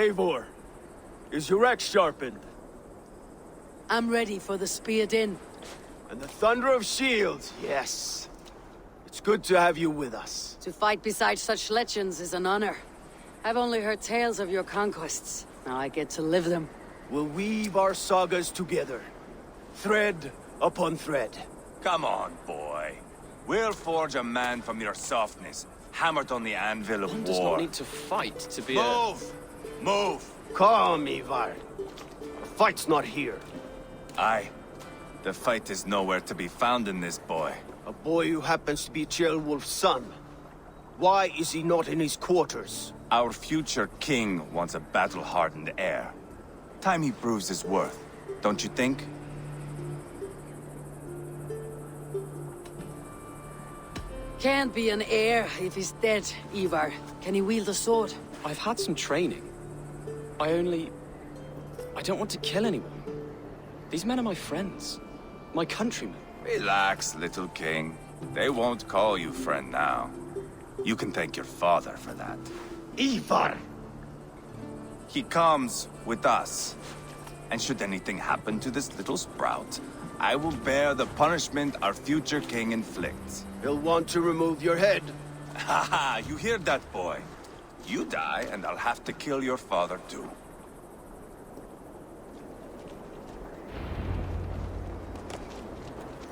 Eivor, is your axe sharpened? I'm ready for the spear din. And the thunder of shields, yes. It's good to have you with us. To fight beside such legends is an honor. I've only heard tales of your conquests. Now I get to live them. We'll weave our sagas together, thread upon thread. Come on, boy. We'll forge a man from your softness, hammered on the anvil of One war. does not need to fight to be Move! Move! Calm, Ivar. The fight's not here. Aye. The fight is nowhere to be found in this boy. A boy who happens to be Ceolwulf's son. Why is he not in his quarters? Our future king wants a battle-hardened heir. Time he proves his worth, don't you think? Can't be an heir if he's dead, Ivar. Can he wield a sword? I've had some training. I don't want to kill anyone. These men are my friends. My countrymen. Relax, little king. They won't call you friend now. You can thank your father for that. Ivar! He comes with us. And should anything happen to this little sprout, I will bear the punishment our future king inflicts. He'll want to remove your head. Haha, you hear that, boy? You die, and I'll have to kill your father, too.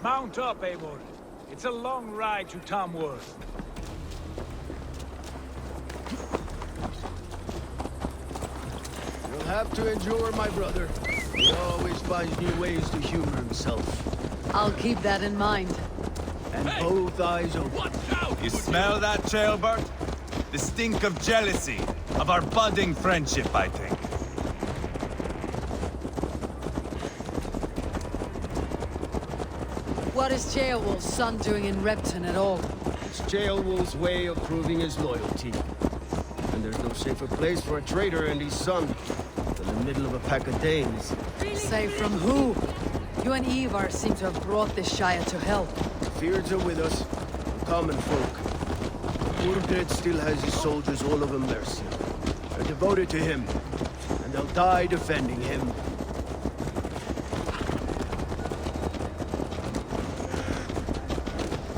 Mount up, Eivor. It's a long ride to Tamworth. You'll have to endure, my brother. He always finds new ways to humor himself. I'll keep that in mind. And both eyes open. You smell that, Ceolbert? The stink of jealousy, of our budding friendship, I think. What is Ceolwulf's son doing in Repton at all? It's Ceolwulf's way of proving his loyalty. And there's no safer place for a traitor and his son than the middle of a pack of Danes. Safe from who? You and Ivar seem to have brought this Shire to hell. Feards are with us, common folk. Mordred still has his soldiers all over mercy. They're devoted to him, and they'll die defending him.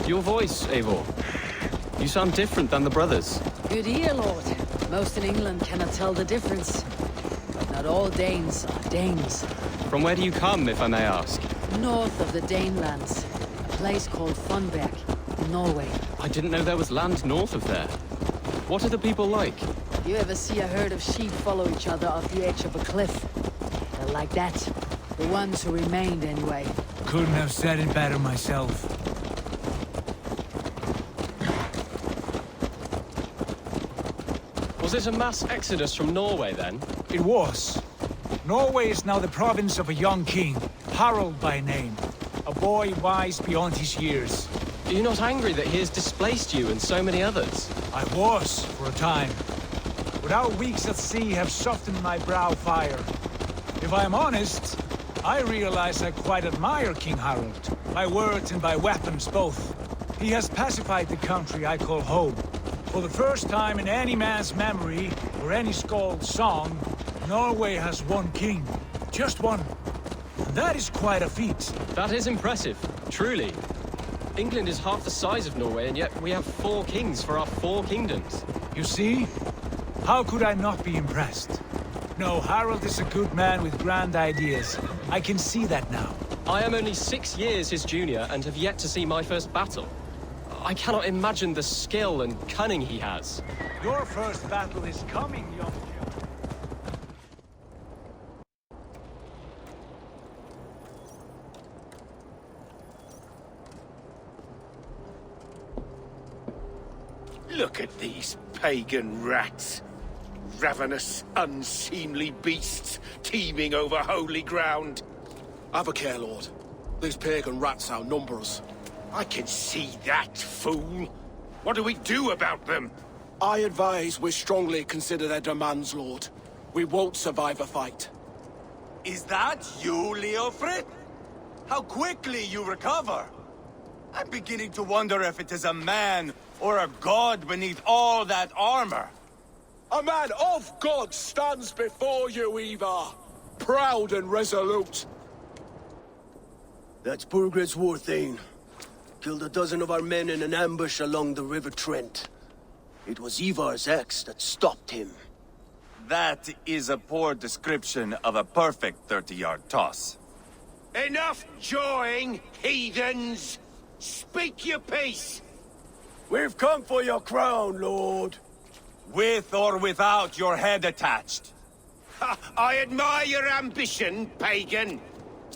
Your voice, Eivor. You sound different than the brothers. Good ear, Lord. Most in England cannot tell the difference. But not all Danes are Danes. From where do you come, if I may ask? North of the Danelands. A place called Funberg, in Norway. I didn't know there was land north of there. What are the people like? You ever see a herd of sheep follow each other off the edge of a cliff? They're like that. The ones who remained, anyway. Couldn't have said it better myself. Was it a mass exodus from Norway, then? It was. Norway is now the province of a young king, Harald by name. A boy wise beyond his years. Are you not angry that he has displaced you and so many others? I was, for a time. But our weeks at sea have softened my brow fire. If I am honest, I realize I quite admire King Harald. By words and by weapons both. He has pacified the country I call home. For the first time in any man's memory, or any skald's song, Norway has one king. Just one. And that is quite a feat. That is impressive, truly. England is half the size of Norway, and yet we have 4 kings for our 4 kingdoms. You see? How could I not be impressed? No, Harald is a good man with grand ideas. I can see that now. I am only 6 years his junior and have yet to see my first battle. I cannot imagine the skill and cunning he has. Your first battle is coming, young Jill. Look at these pagan rats. Ravenous, unseemly beasts teeming over holy ground. Have a care, Lord. These pagan rats outnumber us. I can see that, fool. What do we do about them? I advise we strongly consider their demands, Lord. We won't survive a fight. Is that you, Leofrid? How quickly you recover! I'm beginning to wonder if it is a man or a god beneath all that armor. A man of God stands before you, Ivar. Proud and resolute. That's Burgred's war thane. Killed a dozen of our men in an ambush along the River Trent. It was Ivar's axe that stopped him. That is a poor description of a perfect 30-yard toss. Enough jawing, heathens! Speak your piece! We've come for your crown, Lord. With or without your head attached. Ha, I admire your ambition, pagan.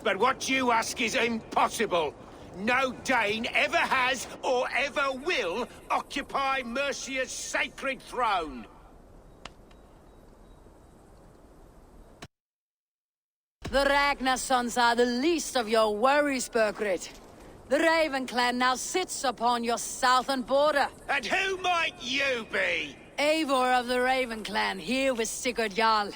But what you ask is impossible. No Dane ever has or ever will occupy Mercia's sacred throne. The Ragnar sons are the least of your worries, Burgred. The Raven clan now sits upon your southern border. And who might you be? Eivor of the Raven clan, here with Sigurd Jarl.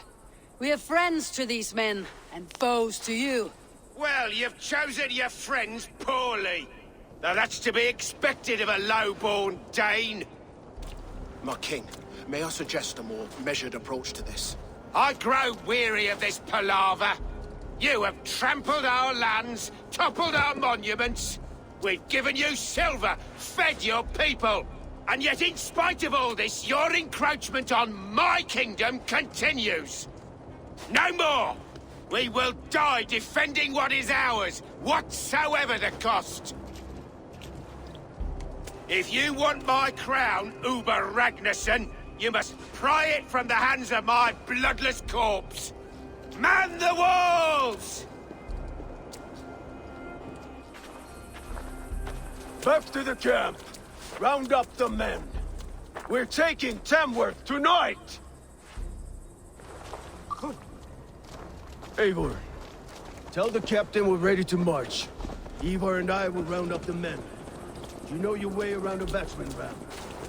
We are friends to these men, and foes to you. Well, you've chosen your friends poorly. Now that's to be expected of a low-born Dane. My king, may I suggest a more measured approach to this? I grow weary of this palaver. You have trampled our lands, toppled our monuments. We've given you silver, fed your people. And yet, in spite of all this, your encroachment on my kingdom continues. No more! We will die defending what is ours, whatsoever the cost. If you want my crown, Uber Ragnarsson, you must pry it from the hands of my bloodless corpse. Man the walls! Back to the camp. Round up the men. We're taking Tamworth tonight! Eivor, tell the captain we're ready to march. Ivar and I will round up the men. You know your way around a batsman ram.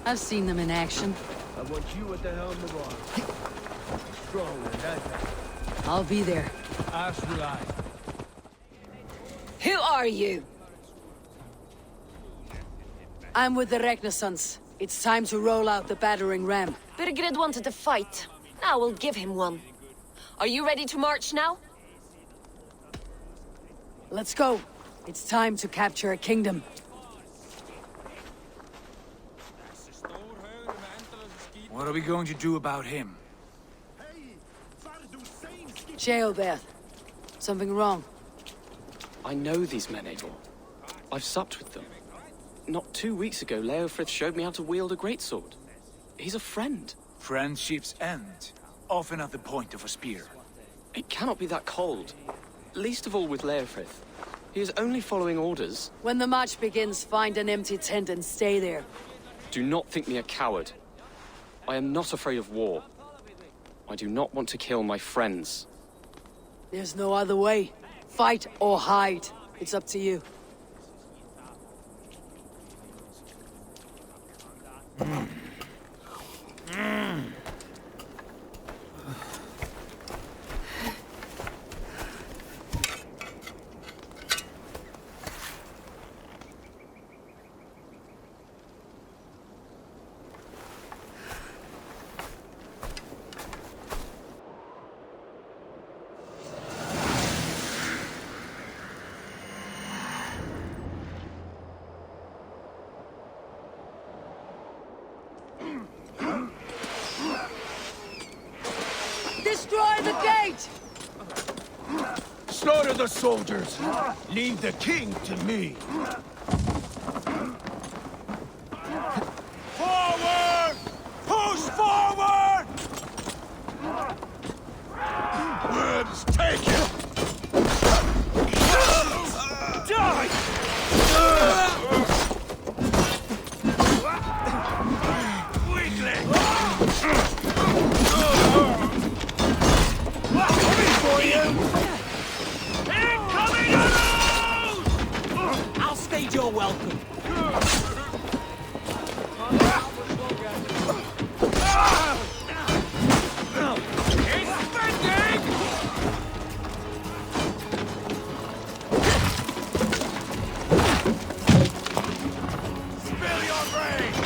I've seen them in action. I want you at the helm of arms. Strong and agile. I'll be there. As will I. Who are you? I'm with the Ragnarsons. It's time to roll out the battering ram. Birgred wanted to fight. Now we'll give him one. Are you ready to march now? Let's go. It's time to capture a kingdom. What are we going to do about him? Sheobeth. Something wrong? I know these men, Eivor. I've supped with them. Not 2 weeks ago, Leofrith showed me how to wield a greatsword. He's a friend. Friendships end, often at the point of a spear. It cannot be that cold. Least of all with Leofrith. He is only following orders. When the march begins, find an empty tent and stay there. Do not think me a coward. I am not afraid of war. I do not want to kill my friends. There's no other way. Fight or hide. It's up to you. Destroy the gate! Slaughter the soldiers. Leave the king to me. Forward! Push forward! Worms, take it! Die! Weakling! Coming for you! Incoming arrows! I'll stage your welcome. Spill your brains!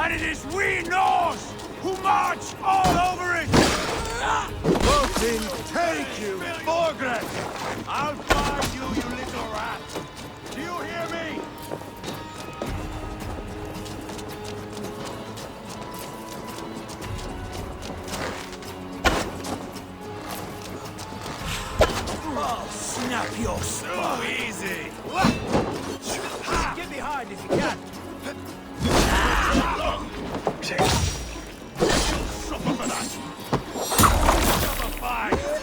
And it is we Norse who march all over it! Voting, take you, Borgred! I'll find you, you little rat! Do you hear me? Oh, snap your so easy! Get behind if you can! Suffer for that! Suffer fire!